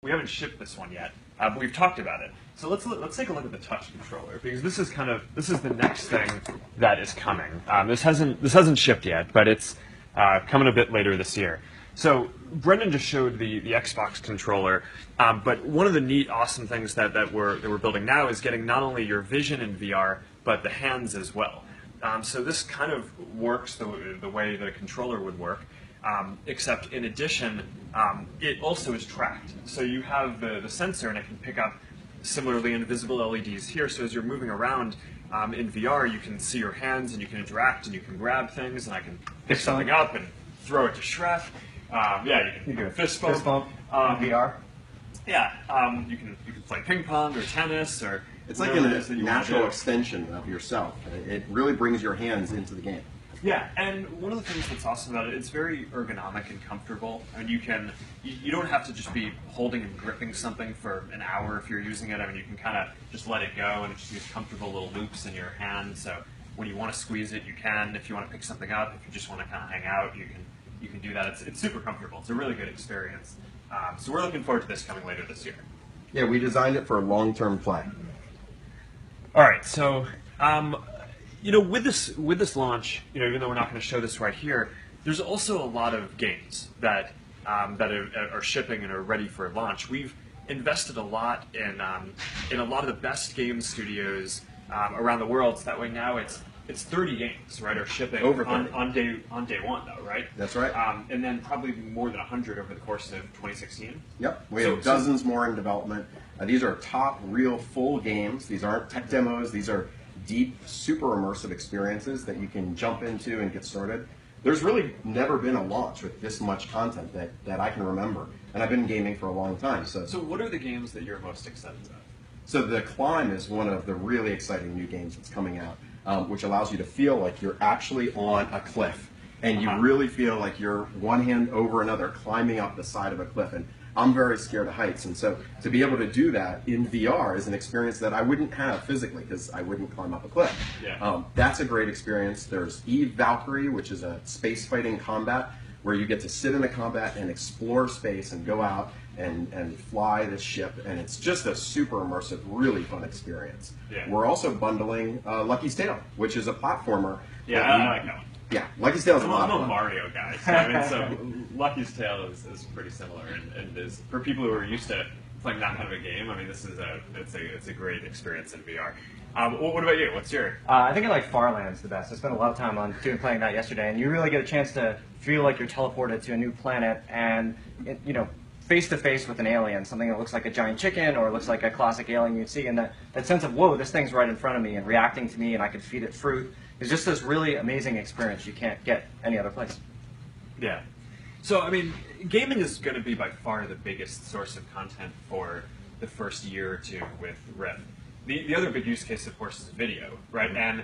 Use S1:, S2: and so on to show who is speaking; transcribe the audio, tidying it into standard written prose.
S1: We haven't shipped this one yet, but we've talked about it. So let's take a look at the touch controller, because this is the next thing that is coming. This hasn't shipped yet, but it's coming a bit later this year. So Brendan just showed the Xbox controller, but one of the neat, awesome things that we're building now is getting not only your vision in VR, but the hands as well. So this kind of works the way that a controller would work. Except in addition, it also is tracked. So you have the sensor, and it can pick up similarly invisible LEDs here. So as you're moving around in VR, you can see your hands, and you can interact, and you can grab things, and I can pick something up and throw it to Shref. Yeah, you can fist bump.
S2: VR.
S1: Yeah, you can play ping pong or tennis or.
S3: It's like a natural extension of yourself. It really brings your hands into the game.
S1: Yeah, and one of the things that's awesome about it, it's very ergonomic and comfortable. I mean, you don't have to just be holding and gripping something for an hour if you're using it. I mean, you can kind of just let it go, and it just gives comfortable little loops in your hand. So when you want to squeeze it, you can. If you want to pick something up, if you just want to kind of hang out, you can do that. It's super comfortable. It's a really good experience. So we're looking forward to this coming later this year.
S3: Yeah, we designed it for long-term play.
S1: All right, so. With this launch, even though we're not going to show this right here, there's also a lot of games that are shipping and are ready for launch. We've invested a lot in a lot of the best game studios around the world. So that way now it's 30 games, right, are shipping
S3: over
S1: on day one, though, right?
S3: That's right.
S1: And then probably more than 100 over the course of 2016.
S3: Yep, we have dozens more in development. These are top, real, full games. These aren't tech demos. These are deep, super immersive experiences that you can jump into and get started. There's really never been a launch with this much content that I can remember, and I've been gaming for a long time. So
S1: what are the games that you're most excited about?
S3: So The Climb is one of the really exciting new games that's coming out, which allows you to feel like you're actually on a cliff, and you really feel like you're one hand over another climbing up the side of a cliff. And I'm very scared of heights, and so to be able to do that in VR is an experience that I wouldn't have physically because I wouldn't climb up a cliff.
S1: Yeah.
S3: That's a great experience. There's Eve Valkyrie, which is a space fighting combat where you get to sit in a combat and explore space and go out and fly this ship, and it's just a super immersive, really fun experience.
S1: Yeah.
S3: We're also bundling Lucky's Tale, which is a platformer.
S1: Yeah, I like that one.
S3: Yeah, Lucky's Tale is a lot of fun.
S1: I'm a Mario guy, so I mean, so Lucky's Tale is pretty similar, and is for people who are used to playing that kind of a game. I mean, it's a great experience in VR. What about you? What's your?
S2: I think I like Farlands the best. I spent a lot of time playing that yesterday, and you really get a chance to feel like you're teleported to a new planet, and face to face with an alien, something that looks like a giant chicken or looks like a classic alien you'd see, and that sense of, whoa, this thing's right in front of me and reacting to me, and I could feed it fruit. It's just this really amazing experience you can't get any other place.
S1: Yeah. So, I mean, gaming is going to be by far the biggest source of content for the first year or two with Rift. The other big use case, of course, is video, right? And